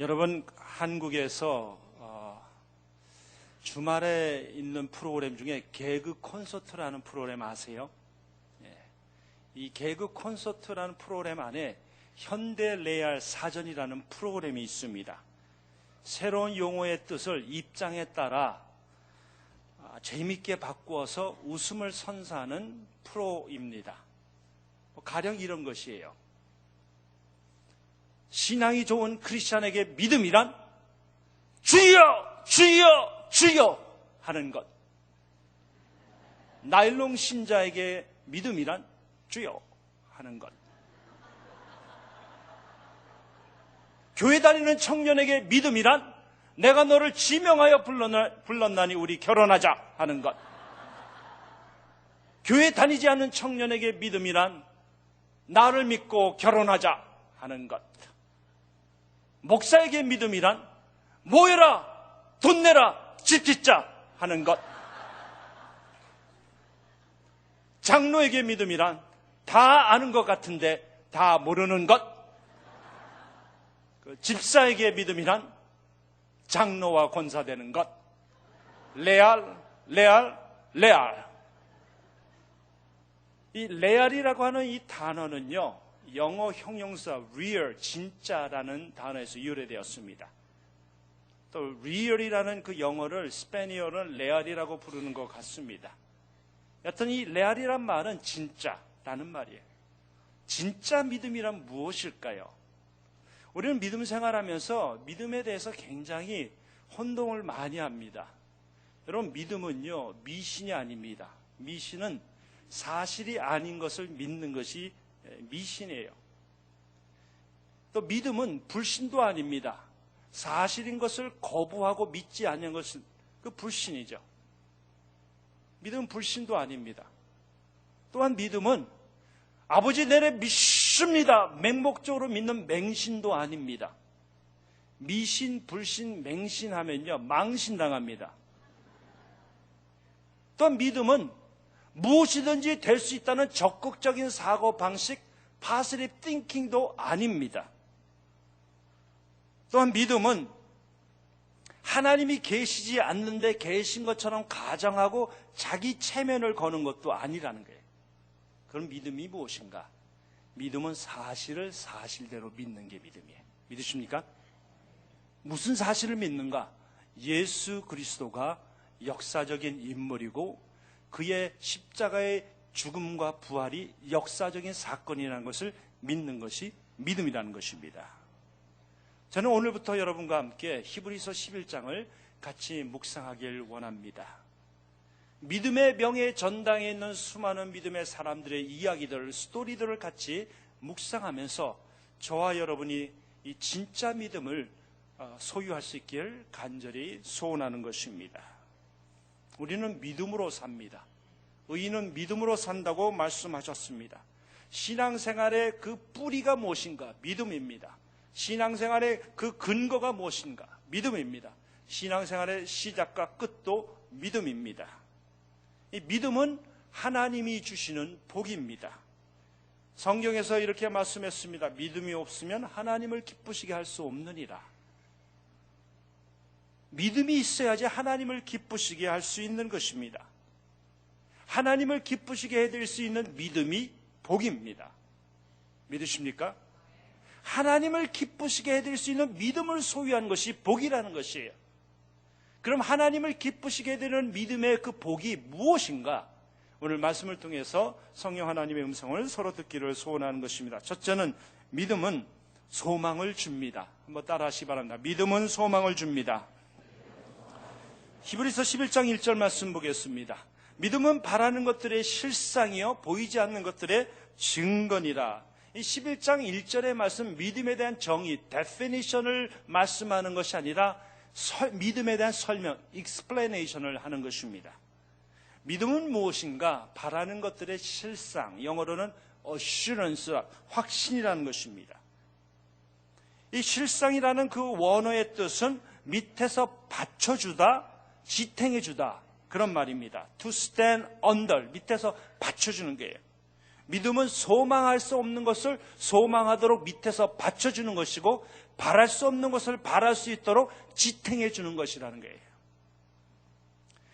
여러분, 한국에서 주말에 있는 프로그램 중에 개그 콘서트라는 프로그램 아세요? 이 개그 콘서트라는 프로그램 안에 현대 레알 사전이라는 프로그램이 있습니다. 새로운 용어의 뜻을 입장에 따라 재미있게 바꾸어서 웃음을 선사하는 프로입니다. 가령 이런 것이에요. 신앙이 좋은 크리스찬에게 믿음이란 주여 주여 주여 하는 것. 나일론 신자에게 믿음이란 주여 하는 것. 교회 다니는 청년에게 믿음이란 내가 너를 지명하여 불렀나니 우리 결혼하자 하는 것. 교회 다니지 않는 청년에게 믿음이란 나를 믿고 결혼하자 하는 것. 목사에게 믿음이란 모여라, 돈 내라, 집 짓자 하는 것. 장로에게 믿음이란 다 아는 것 같은데 다 모르는 것. 집사에게 믿음이란 장로와 권사되는 것. 레알. 이 레알이라고 하는 이 단어는요, 영어 형용사 real, 진짜라는 단어에서 유래되었습니다. 또 real이라는 그 영어를 스페니어는 레알이라고 부르는 것 같습니다. 여튼 이 레알이란 말은 진짜라는 말이에요. 진짜 믿음이란 무엇일까요? 우리는 믿음 생활하면서 믿음에 대해서 굉장히 혼동을 많이 합니다. 여러분, 믿음은요, 미신이 아닙니다. 미신은 사실이 아닌 것을 믿는 것이 미신이에요. 또 믿음은 불신도 아닙니다. 사실인 것을 거부하고 믿지 않는 것은 그 불신이죠. 믿음은 불신도 아닙니다. 또한 믿음은 아버지 내내 믿습니다, 맹목적으로 믿는 맹신도 아닙니다. 미신, 불신, 맹신하면요 망신당합니다. 또한 믿음은 무엇이든지 될 수 있다는 적극적인 사고방식, 파시브 띵킹도 아닙니다. 또한 믿음은 하나님이 계시지 않는데 계신 것처럼 가정하고 자기 체면을 거는 것도 아니라는 거예요. 그럼 믿음이 무엇인가? 믿음은 사실을 사실대로 믿는 게 믿음이에요. 믿으십니까? 무슨 사실을 믿는가? 예수 그리스도가 역사적인 인물이고 그의 십자가의 죽음과 부활이 역사적인 사건이라는 것을 믿는 것이 믿음이라는 것입니다. 저는 오늘부터 여러분과 함께 히브리서 11장을 같이 묵상하길 원합니다. 믿음의 명예 전당에 있는 수많은 믿음의 사람들의 이야기들, 스토리들을 같이 묵상하면서 저와 여러분이 이 진짜 믿음을 소유할 수 있길 간절히 소원하는 것입니다. 우리는 믿음으로 삽니다. 의인은 믿음으로 산다고 말씀하셨습니다. 신앙생활의 그 뿌리가 무엇인가? 믿음입니다. 신앙생활의 그 근거가 무엇인가? 믿음입니다. 신앙생활의 시작과 끝도 믿음입니다. 이 믿음은 하나님이 주시는 복입니다. 성경에서 이렇게 말씀했습니다. 믿음이 없으면 하나님을 기쁘시게 할 수 없느니라. 믿음이 있어야지 하나님을 기쁘시게 할 수 있는 것입니다. 하나님을 기쁘시게 해드릴 수 있는 믿음이 복입니다. 믿으십니까? 하나님을 기쁘시게 해드릴 수 있는 믿음을 소유한 것이 복이라는 것이에요. 그럼 하나님을 기쁘시게 해드리는 믿음의 그 복이 무엇인가? 오늘 말씀을 통해서 성령 하나님의 음성을 서로 듣기를 소원하는 것입니다. 첫째는 믿음은 소망을 줍니다. 한번 따라하시기 바랍니다. 믿음은 소망을 줍니다. 히브리서 11장 1절 말씀 보겠습니다. 믿음은 바라는 것들의 실상이요 보이지 않는 것들의 증거니라. 이 11장 1절의 말씀, 믿음에 대한 정의, definition을 말씀하는 것이 아니라 믿음에 대한 설명, explanation을 하는 것입니다. 믿음은 무엇인가? 바라는 것들의 실상, 영어로는 assurance, 확신이라는 것입니다. 이 실상이라는 그 원어의 뜻은 밑에서 받쳐주다, 지탱해주다, 그런 말입니다. To stand under, 밑에서 받쳐주는 거예요. 믿음은 소망할 수 없는 것을 소망하도록 밑에서 받쳐주는 것이고 바랄 수 없는 것을 바랄 수 있도록 지탱해 주는 것이라는 거예요.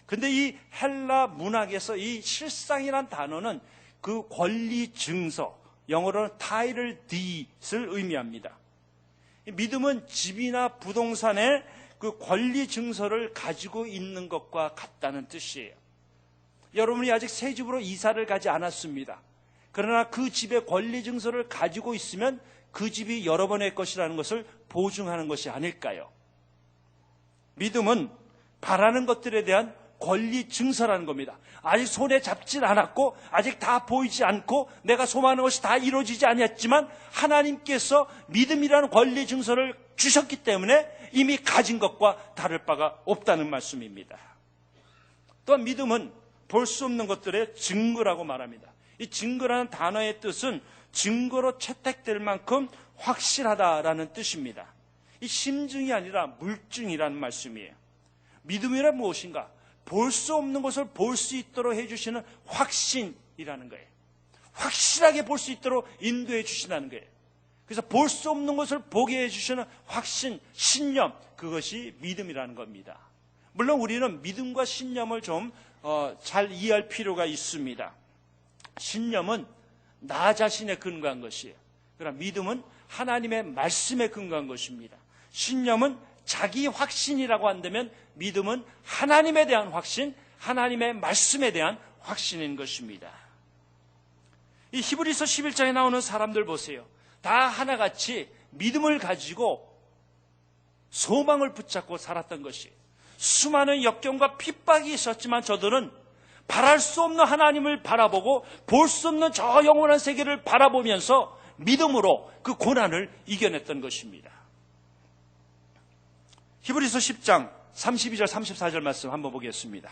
근데 이 헬라 문학에서 이 실상이란 단어는 그 권리 증서, 영어로는 title deed을 의미합니다. 믿음은 집이나 부동산의 그 권리 증서를 가지고 있는 것과 같다는 뜻이에요. 여러분이 아직 새 집으로 이사를 가지 않았습니다. 그러나 그 집의 권리 증서를 가지고 있으면 그 집이 여러분의 것이라는 것을 보증하는 것이 아닐까요? 믿음은 바라는 것들에 대한 권리 증서라는 겁니다. 아직 손에 잡질 않았고 아직 다 보이지 않고 내가 소망하는 것이 다 이루어지지 않았지만 하나님께서 믿음이라는 권리 증서를 주셨기 때문에 이미 가진 것과 다를 바가 없다는 말씀입니다. 또한 믿음은 볼 수 없는 것들의 증거라고 말합니다. 이 증거라는 단어의 뜻은 증거로 채택될 만큼 확실하다라는 뜻입니다. 이 심증이 아니라 물증이라는 말씀이에요. 믿음이란 무엇인가? 볼 수 없는 것을 볼 수 있도록 해주시는 확신이라는 거예요. 확실하게 볼 수 있도록 인도해 주시는 거예요. 그래서 볼 수 없는 것을 보게 해주시는 확신, 신념, 그것이 믿음이라는 겁니다. 물론 우리는 믿음과 신념을 좀 잘 이해할 필요가 있습니다. 신념은 나 자신에 근거한 것이에요. 그러나 믿음은 하나님의 말씀에 근거한 것입니다. 신념은 자기 확신이라고 한다면 믿음은 하나님에 대한 확신, 하나님의 말씀에 대한 확신인 것입니다. 이 히브리서 11장에 나오는 사람들 보세요. 다 하나같이 믿음을 가지고 소망을 붙잡고 살았던 것이 수많은 역경과 핍박이 있었지만 저들은 바랄 수 없는 하나님을 바라보고 볼 수 없는 저 영원한 세계를 바라보면서 믿음으로 그 고난을 이겨냈던 것입니다. 히브리서 10장 32절 34절 말씀 한번 보겠습니다.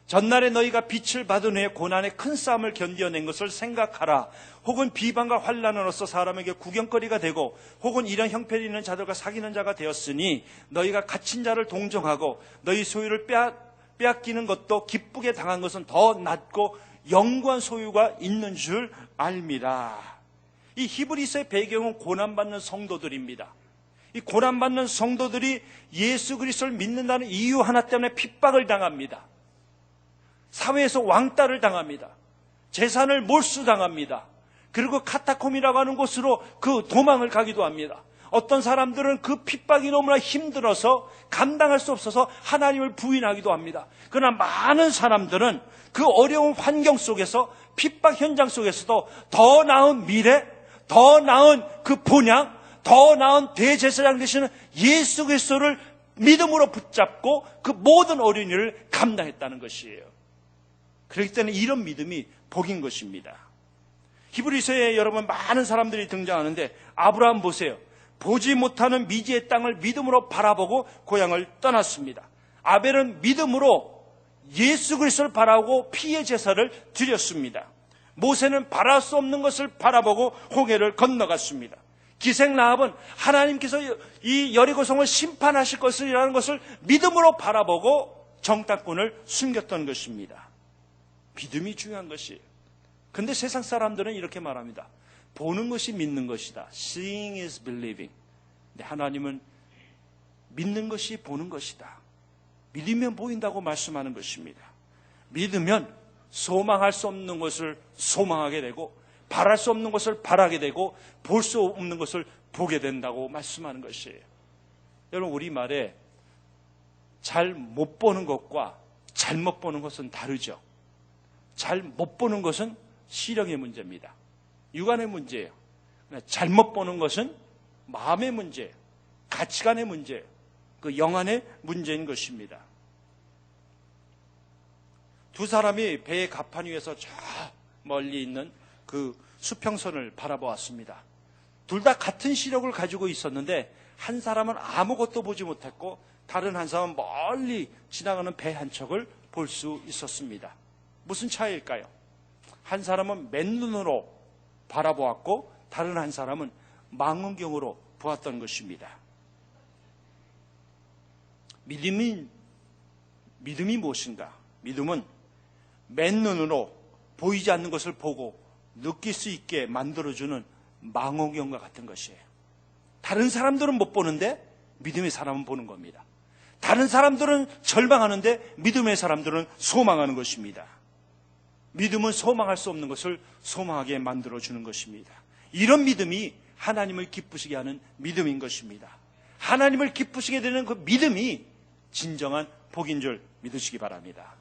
전날에 너희가 빛을 받은 후에 고난의 큰 싸움을 견뎌낸 것을 생각하라. 혹은 비방과 환난으로서 사람에게 구경거리가 되고 혹은 이런 형편이 있는 자들과 사귀는 자가 되었으니 너희가 갇힌 자를 동정하고 너희 소유를 빼앗기는 것도 기쁘게 당한 것은 더 낫고 영구한 소유가 있는 줄 알미라. 이 히브리서의 배경은 고난받는 성도들입니다. 이 고난받는 성도들이 예수 그리스도를 믿는다는 이유 하나 때문에 핍박을 당합니다. 사회에서 왕따를 당합니다. 재산을 몰수당합니다. 그리고 카타콤이라고 하는 곳으로 그 도망을 가기도 합니다. 어떤 사람들은 그 핍박이 너무나 힘들어서 감당할 수 없어서 하나님을 부인하기도 합니다. 그러나 많은 사람들은 그 어려운 환경 속에서 핍박 현장 속에서도 더 나은 미래, 더 나은 그 본향, 더 나은 대제사장 되시는 예수 그리스도를 믿음으로 붙잡고 그 모든 어려운 일을 감당했다는 것이에요. 그렇기 때문에 이런 믿음이 복인 것입니다. 히브리서에 여러분 많은 사람들이 등장하는데 아브라함 보세요. 보지 못하는 미지의 땅을 믿음으로 바라보고 고향을 떠났습니다. 아벨은 믿음으로 예수 그리스도를 바라보고 피의 제사를 드렸습니다. 모세는 바랄 수 없는 것을 바라보고 홍해를 건너갔습니다. 기생 라합은 하나님께서 이 여리고성을 심판하실 것이라는 것을 믿음으로 바라보고 정탐꾼을 숨겼던 것입니다. 믿음이 중요한 것이에요. 근데 세상 사람들은 이렇게 말합니다. 보는 것이 믿는 것이다. Seeing is believing. 근데 하나님은 믿는 것이 보는 것이다. 믿으면 보인다고 말씀하는 것입니다. 믿으면 소망할 수 없는 것을 소망하게 되고 바랄 수 없는 것을 바라게 되고 볼 수 없는 것을 보게 된다고 말씀하는 것이에요. 여러분 우리말에 잘 못 보는 것과 잘못 보는 것은 다르죠. 잘 못 보는 것은 시력의 문제입니다. 육안의 문제예요. 잘못 보는 것은 마음의 문제예요. 가치관의 문제예요. 그 영안의 문제인 것입니다. 두 사람이 배의 갑판 위에서 저 멀리 있는 그 수평선을 바라보았습니다. 둘 다 같은 시력을 가지고 있었는데 한 사람은 아무것도 보지 못했고 다른 한 사람은 멀리 지나가는 배 한 척을 볼 수 있었습니다. 무슨 차이일까요? 한 사람은 맨눈으로 바라보았고 다른 한 사람은 망원경으로 보았던 것입니다. 믿음이 무엇인가? 믿음은 맨눈으로 보이지 않는 것을 보고 느낄 수 있게 만들어주는 망원경과 같은 것이에요. 다른 사람들은 못 보는데 믿음의 사람은 보는 겁니다. 다른 사람들은 절망하는데 믿음의 사람들은 소망하는 것입니다. 믿음은 소망할 수 없는 것을 소망하게 만들어주는 것입니다. 이런 믿음이 하나님을 기쁘시게 하는 믿음인 것입니다. 하나님을 기쁘시게 되는 그 믿음이 진정한 복인 줄 믿으시기 바랍니다.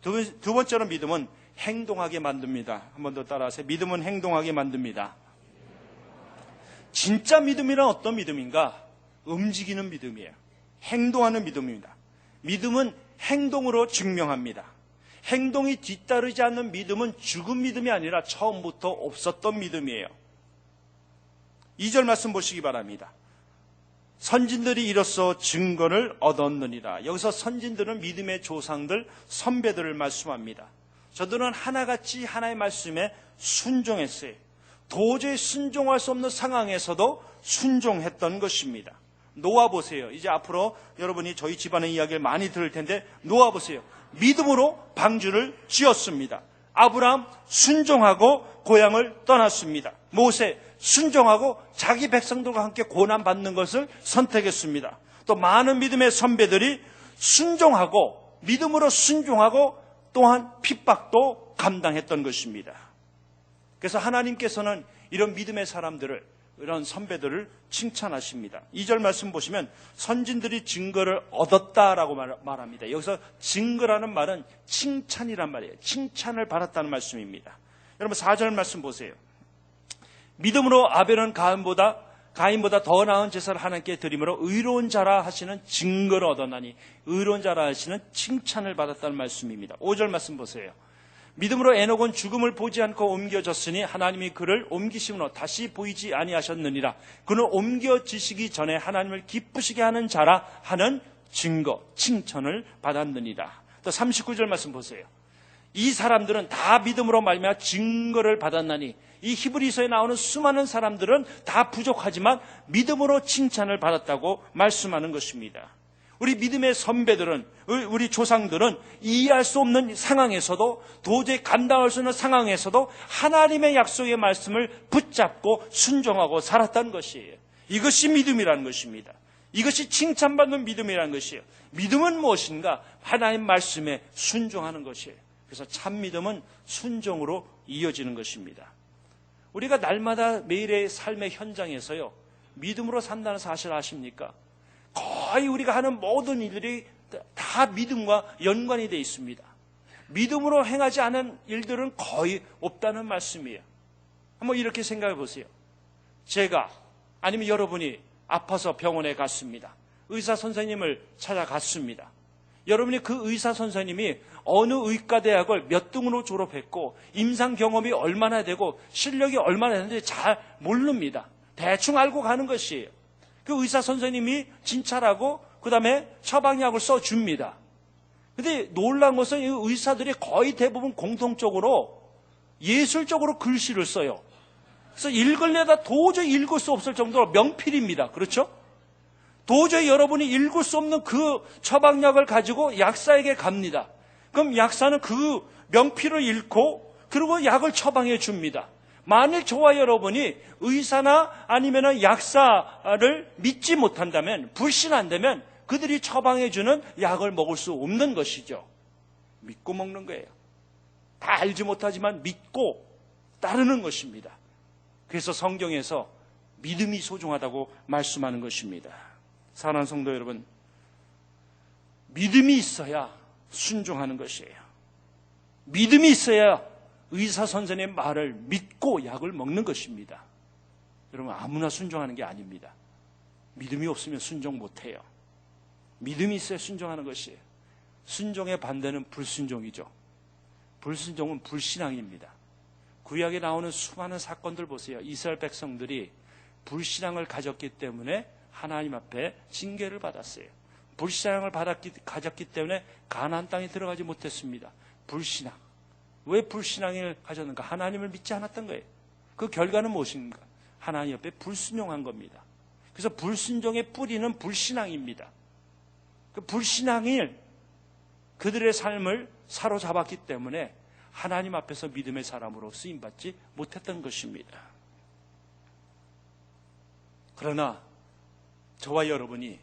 두 번째로 믿음은 행동하게 만듭니다. 한 번 더 따라하세요. 믿음은 행동하게 만듭니다. 진짜 믿음이란 어떤 믿음인가? 움직이는 믿음이에요. 행동하는 믿음입니다. 믿음은 행동으로 증명합니다. 행동이 뒤따르지 않는 믿음은 죽은 믿음이 아니라 처음부터 없었던 믿음이에요. 2절 말씀 보시기 바랍니다. 선진들이 이로써 증거를 얻었느니라. 여기서 선진들은 믿음의 조상들, 선배들을 말씀합니다. 저들은 하나같이 하나의 말씀에 순종했어요. 도저히 순종할 수 없는 상황에서도 순종했던 것입니다. 노아 보세요. 이제 앞으로 여러분이 저희 집안의 이야기를 많이 들을 텐데 노아 보세요. 믿음으로 방주를 지었습니다. 아브라함 순종하고 고향을 떠났습니다. 모세 순종하고 자기 백성들과 함께 고난받는 것을 선택했습니다. 또 많은 믿음의 선배들이 순종하고 믿음으로 순종하고 또한 핍박도 감당했던 것입니다. 그래서 하나님께서는 이런 믿음의 사람들을, 이런 선배들을 칭찬하십니다. 2절 말씀 보시면 선진들이 증거를 얻었다라고 말합니다. 여기서 증거라는 말은 칭찬이란 말이에요. 칭찬을 받았다는 말씀입니다. 여러분 4절 말씀 보세요. 믿음으로 아벨은 가인보다 더 나은 제사를 하나님께 드림으로 의로운 자라 하시는 증거를 얻었나니, 의로운 자라 하시는 칭찬을 받았다는 말씀입니다. 5절 말씀 보세요. 믿음으로 에녹은 죽음을 보지 않고 옮겨졌으니 하나님이 그를 옮기심으로 다시 보이지 아니하셨느니라. 그는 옮겨지시기 전에 하나님을 기쁘시게 하는 자라 하는 증거, 칭찬을 받았느니라. 또 39절 말씀 보세요. 이 사람들은 다 믿음으로 말미암아 증거를 받았나니, 이 히브리서에 나오는 수많은 사람들은 다 부족하지만 믿음으로 칭찬을 받았다고 말씀하는 것입니다. 우리 믿음의 선배들은, 우리 조상들은 이해할 수 없는 상황에서도, 도저히 감당할 수 없는 상황에서도 하나님의 약속의 말씀을 붙잡고 순종하고 살았다는 것이에요. 이것이 믿음이라는 것입니다. 이것이 칭찬받는 믿음이라는 것이에요. 믿음은 무엇인가? 하나님 말씀에 순종하는 것이에요. 그래서 참 믿음은 순종으로 이어지는 것입니다. 우리가 날마다 매일의 삶의 현장에서요, 믿음으로 산다는 사실 아십니까? 거의 우리가 하는 모든 일들이 다 믿음과 연관이 되어 있습니다. 믿음으로 행하지 않은 일들은 거의 없다는 말씀이에요. 한번 이렇게 생각해 보세요. 제가 아니면 여러분이 아파서 병원에 갔습니다. 의사 선생님을 찾아갔습니다. 여러분이 그 의사 선생님이 어느 의과대학을 몇 등으로 졸업했고 임상 경험이 얼마나 되고 실력이 얼마나 되는지 잘 모릅니다. 대충 알고 가는 것이에요. 그 의사 선생님이 진찰하고 그 다음에 처방약을 써줍니다. 그런데 놀라운 것은 이 의사들이 거의 대부분 공통적으로 예술적으로 글씨를 써요. 그래서 읽으려다 도저히 읽을 수 없을 정도로 명필입니다. 그렇죠? 도저히 여러분이 읽을 수 없는 그 처방약을 가지고 약사에게 갑니다. 그럼 약사는 그 명필을 읽고 그리고 약을 처방해 줍니다. 만일 저와 여러분이 의사나 아니면 약사를 믿지 못한다면, 불신한다면 그들이 처방해 주는 약을 먹을 수 없는 것이죠. 믿고 먹는 거예요. 다 알지 못하지만 믿고 따르는 것입니다. 그래서 성경에서 믿음이 소중하다고 말씀하는 것입니다. 사랑하는 성도 여러분, 믿음이 있어야 순종하는 것이에요. 믿음이 있어야 의사 선생님의 말을 믿고 약을 먹는 것입니다. 여러분, 아무나 순종하는 게 아닙니다. 믿음이 없으면 순종 못해요. 믿음이 있어야 순종하는 것이에요. 순종의 반대는 불순종이죠. 불순종은 불신앙입니다. 구약에 나오는 수많은 사건들 보세요. 이스라엘 백성들이 불신앙을 가졌기 때문에 하나님 앞에 징계를 받았어요. 불신앙을 가졌기 때문에 가나안 땅에 들어가지 못했습니다. 불신앙. 왜 불신앙을 가졌는가? 하나님을 믿지 않았던 거예요. 그 결과는 무엇인가? 하나님 앞에 불순종한 겁니다. 그래서 불순종의 뿌리는 불신앙입니다. 그 불신앙이 그들의 삶을 사로잡았기 때문에 하나님 앞에서 믿음의 사람으로 쓰임받지 못했던 것입니다. 그러나 저와 여러분이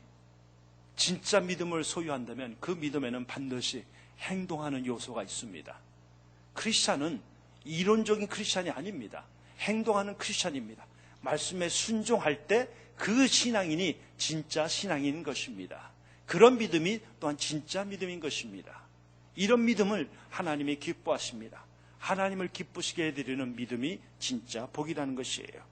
진짜 믿음을 소유한다면 그 믿음에는 반드시 행동하는 요소가 있습니다. 크리스찬은 이론적인 크리스찬이 아닙니다. 행동하는 크리스찬입니다. 말씀에 순종할 때 그 신앙인이 진짜 신앙인 것입니다. 그런 믿음이 또한 진짜 믿음인 것입니다. 이런 믿음을 하나님이 기뻐하십니다. 하나님을 기쁘시게 해드리는 믿음이 진짜 복이라는 것이에요.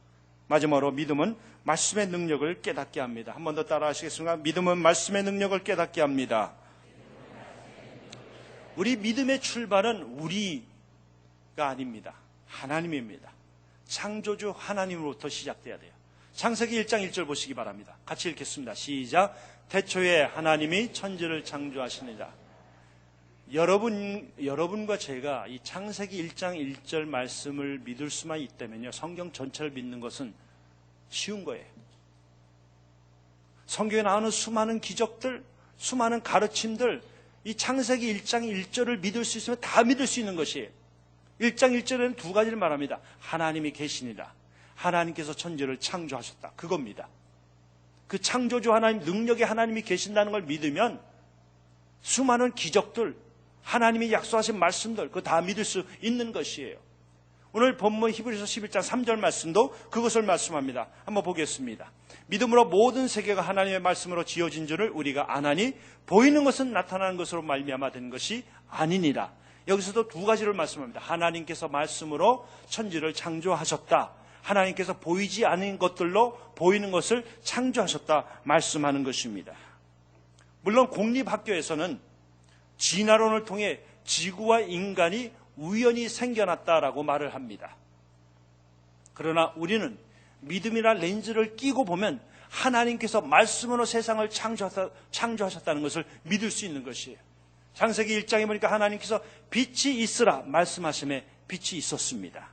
마지막으로 믿음은 말씀의 능력을 깨닫게 합니다. 한 번 더 따라 하시겠습니까? 믿음은 말씀의 능력을 깨닫게 합니다. 우리 믿음의 출발은 우리가 아닙니다. 하나님입니다. 창조주 하나님으로부터 시작돼야 돼요. 창세기 1장 1절 보시기 바랍니다. 같이 읽겠습니다. 시작. 태초에 하나님이 천지를 창조하시니라. 여러분과 제가 이 창세기 1장 1절 말씀을 믿을 수만 있다면요, 성경 전체를 믿는 것은 쉬운 거예요. 성경에 나오는 수많은 기적들, 수많은 가르침들, 이 창세기 1장 1절을 믿을 수 있으면 다 믿을 수 있는 것이에요. 1장 1절에는 두 가지를 말합니다. 하나님이 계시니라. 하나님께서 천지를 창조하셨다. 그겁니다. 그 창조주 하나님, 능력의 하나님이 계신다는 걸 믿으면 수많은 기적들, 하나님이 약속하신 말씀들, 그거 다 믿을 수 있는 것이에요. 오늘 본문 히브리서 11장 3절 말씀도 그것을 말씀합니다. 한번 보겠습니다. 믿음으로 모든 세계가 하나님의 말씀으로 지어진 줄을 우리가 아나니 보이는 것은 나타나는 것으로 말미암아 된 것이 아니니라. 여기서도 두 가지를 말씀합니다. 하나님께서 말씀으로 천지를 창조하셨다. 하나님께서 보이지 않은 것들로 보이는 것을 창조하셨다 말씀하는 것입니다. 물론 공립학교에서는 진화론을 통해 지구와 인간이 우연히 생겨났다라고 말을 합니다. 그러나 우리는 믿음이란 렌즈를 끼고 보면 하나님께서 말씀으로 세상을 창조하셨다는 것을 믿을 수 있는 것이에요. 창세기 1장에 보니까 하나님께서 빛이 있으라 말씀하심에 빛이 있었습니다.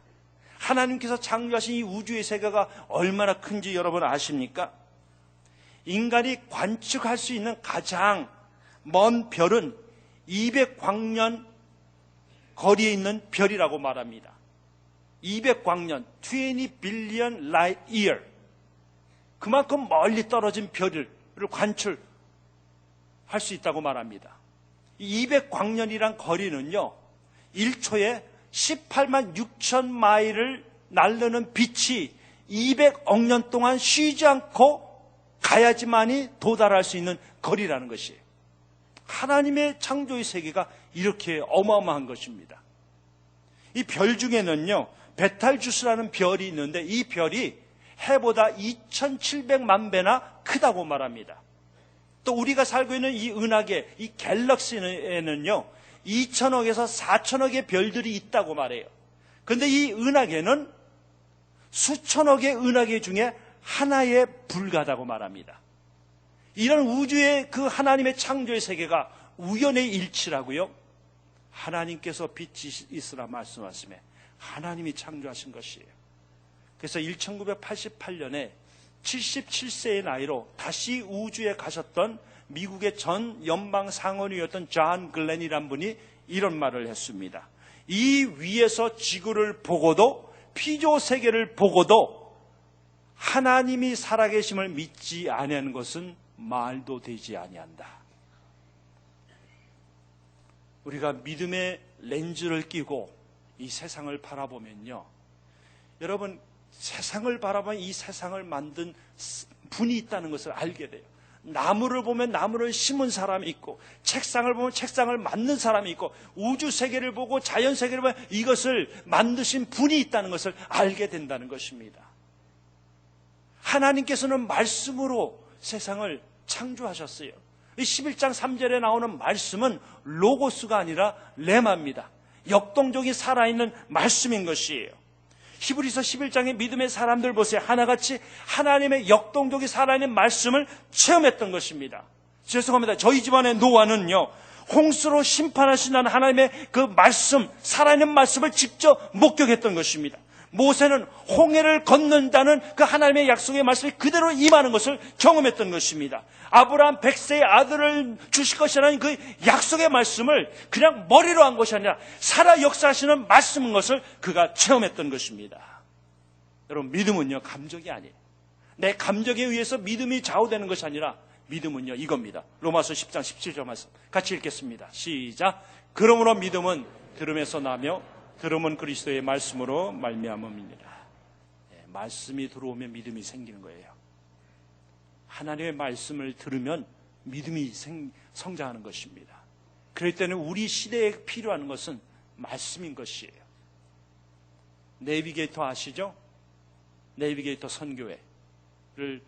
하나님께서 창조하신 이 우주의 세계가 얼마나 큰지 여러분 아십니까? 인간이 관측할 수 있는 가장 먼 별은 200광년 거리에 있는 별이라고 말합니다. 200광년, 20 billion light year. 그만큼 멀리 떨어진 별을 관측할 수 있다고 말합니다. 200광년이란 거리는요, 1초에 18만 6천 마일을 날르는 빛이 200억 년 동안 쉬지 않고 가야지만이 도달할 수 있는 거리라는 것이에요. 하나님의 창조의 세계가 이렇게 어마어마한 것입니다. 이 별 중에는요, 베탈주스라는 별이 있는데 이 별이 해보다 2700만 배나 크다고 말합니다. 또 우리가 살고 있는 이 은하계, 이 갤럭시에는요, 2천억에서 4천억의 별들이 있다고 말해요. 그런데 이 은하계는 수천억의 은하계 중에 하나에 불과하다고 말합니다. 이런 우주의 그 하나님의 창조의 세계가 우연의 일치라고요? 하나님께서 빛이 있으라 말씀하시며 하나님이 창조하신 것이에요. 그래서 1988년에 77세의 나이로 다시 우주에 가셨던 미국의 전 연방 상원의원이었던 존 글렌이란 분이 이런 말을 했습니다. 이 위에서 지구를 보고도 피조 세계를 보고도 하나님이 살아계심을 믿지 아니하는 것은 말도 되지 아니한다. 우리가 믿음의 렌즈를 끼고 이 세상을 바라보면요, 여러분, 세상을 바라보면 이 세상을 만든 분이 있다는 것을 알게 돼요. 나무를 보면 나무를 심은 사람이 있고, 책상을 보면 책상을 만든 사람이 있고, 우주 세계를 보고 자연 세계를 보면 이것을 만드신 분이 있다는 것을 알게 된다는 것입니다. 하나님께서는 말씀으로 세상을 창조하셨어요. 11장 3절에 나오는 말씀은 로고스가 아니라 레마입니다. 역동적인 살아있는 말씀인 것이에요. 히브리서 11장의 믿음의 사람들 보세요. 하나같이 하나님의 역동적인 살아있는 말씀을 체험했던 것입니다. 죄송합니다. 저희 집안의 노아는요, 홍수로 심판하신다는 하나님의 그 말씀, 살아있는 말씀을 직접 목격했던 것입니다. 모세는 홍해를 건넌다는 그 하나님의 약속의 말씀이 그대로 임하는 것을 경험했던 것입니다. 아브라함 100세의 아들을 주실 것이라는 그 약속의 말씀을 그냥 머리로 한 것이 아니라 살아 역사하시는 말씀인 것을 그가 체험했던 것입니다. 여러분, 믿음은요, 감정이 아니에요. 내 감정에 의해서 믿음이 좌우되는 것이 아니라 믿음은요 이겁니다. 로마서 10장 17절 말씀 같이 읽겠습니다. 시작. 그러므로 믿음은 들음에서 나며 들음은 그리스도의 말씀으로 말미암음이니라. 말씀이 들어오면 믿음이 생기는 거예요. 하나님의 말씀을 들으면 믿음이 성장하는 것입니다. 그럴 때는 우리 시대에 필요한 것은 말씀인 것이에요. 내비게이터 아시죠? 내비게이터 선교회를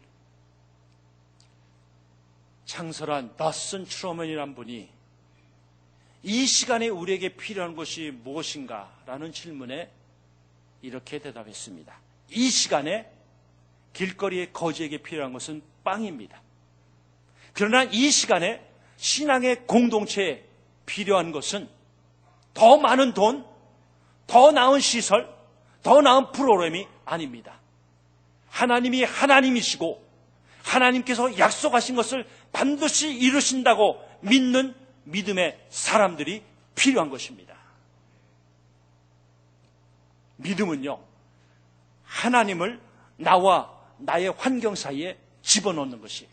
창설한 더슨 트루먼이라는 분이 이 시간에 우리에게 필요한 것이 무엇인가? 라는 질문에 이렇게 대답했습니다. 이 시간에 길거리의 거지에게 필요한 것은 빵입니다. 그러나 이 시간에 신앙의 공동체에 필요한 것은 더 많은 돈, 더 나은 시설, 더 나은 프로그램이 아닙니다. 하나님이 하나님이시고 하나님께서 약속하신 것을 반드시 이루신다고 믿는 믿음의 사람들이 필요한 것입니다. 믿음은요, 하나님을 나와 나의 환경 사이에 집어넣는 것이에요.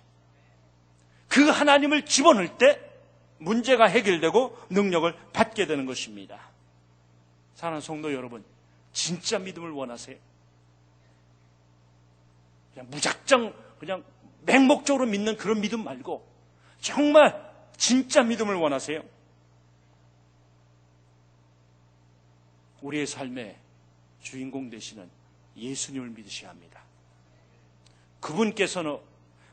그 하나님을 집어넣을 때 문제가 해결되고 능력을 받게 되는 것입니다. 사랑하는 성도 여러분, 진짜 믿음을 원하세요? 그냥 무작정 그냥 맹목적으로 믿는 그런 믿음 말고 정말 진짜 믿음을 원하세요? 우리의 삶의 주인공 되시는 예수님을 믿으셔야 합니다. 그분께서는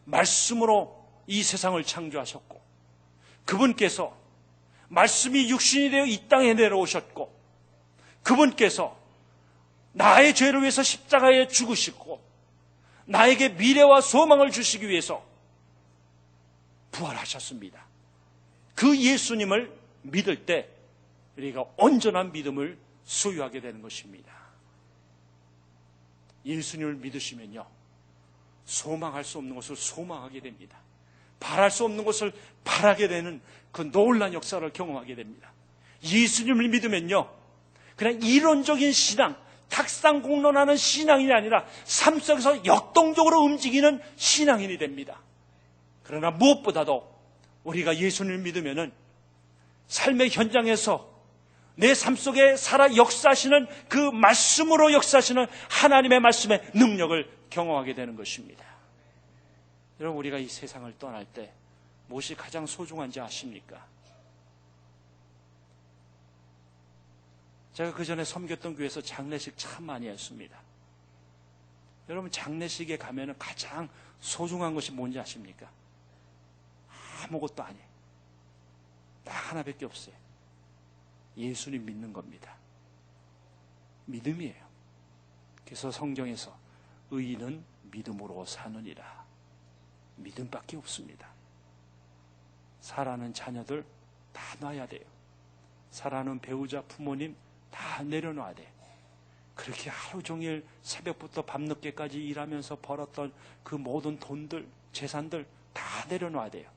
말씀으로 이 세상을 창조하셨고, 그분께서 말씀이 육신이 되어 이 땅에 내려오셨고, 그분께서 나의 죄를 위해서 십자가에 죽으시고 나에게 미래와 소망을 주시기 위해서 부활하셨습니다. 그 예수님을 믿을 때 우리가 온전한 믿음을 소유하게 되는 것입니다. 예수님을 믿으시면요, 소망할 수 없는 것을 소망하게 됩니다. 바랄 수 없는 것을 바라게 되는 그 놀라운 역사를 경험하게 됩니다. 예수님을 믿으면요, 그냥 이론적인 신앙, 탁상공론하는 신앙이 아니라 삶 속에서 역동적으로 움직이는 신앙인이 됩니다. 그러나 무엇보다도 우리가 예수님을 믿으면은 삶의 현장에서 내 삶 속에 살아 역사하시는 그 말씀으로 역사하시는 하나님의 말씀의 능력을 경험하게 되는 것입니다. 여러분, 우리가 이 세상을 떠날 때 무엇이 가장 소중한지 아십니까? 제가 그 전에 섬겼던 교회에서 장례식 참 많이 했습니다. 여러분, 장례식에 가면 가장 소중한 것이 뭔지 아십니까? 아무것도 아니에요. 딱 하나밖에 없어요. 예수님 믿는 겁니다. 믿음이에요. 그래서 성경에서 의인은 믿음으로 사느니라. 믿음밖에 없습니다. 사랑하는 자녀들 다 놔야 돼요. 사랑하는 배우자, 부모님 다 내려놔야 돼요. 그렇게 하루 종일 새벽부터 밤늦게까지 일하면서 벌었던 그 모든 돈들, 재산들 다 내려놔야 돼요.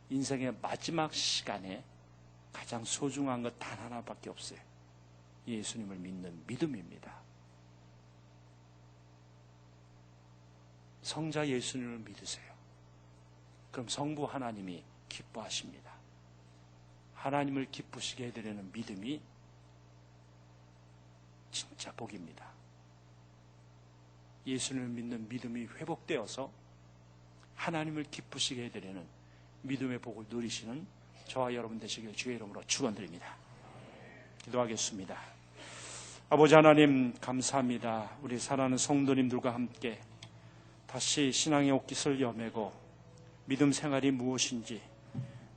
인생의 마지막 시간에 가장 소중한 것 단 하나밖에 없어요. 예수님을 믿는 믿음입니다. 성자 예수님을 믿으세요. 그럼 성부 하나님이 기뻐하십니다. 하나님을 기쁘시게 해드리는 믿음이 진짜 복입니다. 예수님을 믿는 믿음이 회복되어서 하나님을 기쁘시게 해드리는 믿음의 복을 누리시는 저와 여러분 되시길 주의 이름으로 축원드립니다. 기도하겠습니다. 아버지 하나님, 감사합니다. 우리 사랑하는 성도님들과 함께 다시 신앙의 옷깃을 여매고 믿음 생활이 무엇인지,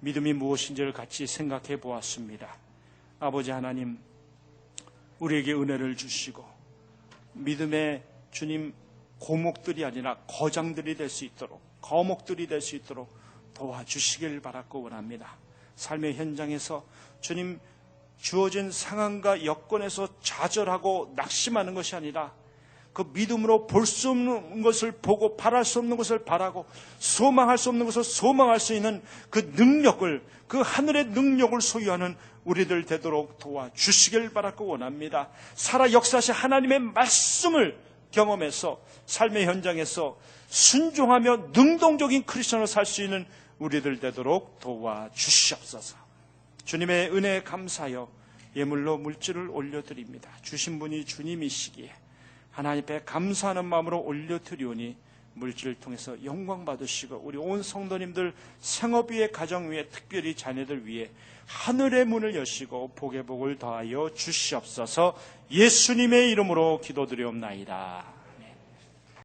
믿음이 무엇인지를 같이 생각해 보았습니다. 아버지 하나님, 우리에게 은혜를 주시고 믿음의 주님 고목들이 아니라 거장들이 될 수 있도록, 거목들이 될 수 있도록 도와주시길 바라고 원합니다. 삶의 현장에서 주님 주어진 상황과 여건에서 좌절하고 낙심하는 것이 아니라 그 믿음으로 볼 수 없는 것을 보고 바랄 수 없는 것을 바라고 소망할 수 없는 것을 소망할 수 있는 그 능력을, 그 하늘의 능력을 소유하는 우리들 되도록 도와주시길 바라고 원합니다. 살아 역사하신 하나님의 말씀을 경험에서 삶의 현장에서 순종하며 능동적인 크리스천으로 살 수 있는 우리들 되도록 도와주시옵소서. 주님의 은혜에 감사하여 예물로 물질을 올려드립니다. 주신 분이 주님이시기에 하나님 앞에 감사하는 마음으로 올려드리오니 물질을 통해서 영광 받으시고 우리 온 성도님들 생업 위에 가정 위에 특별히 자녀들 위해 하늘의 문을 여시고 복의 복을 더하여 주시옵소서. 예수님의 이름으로 기도드리옵나이다.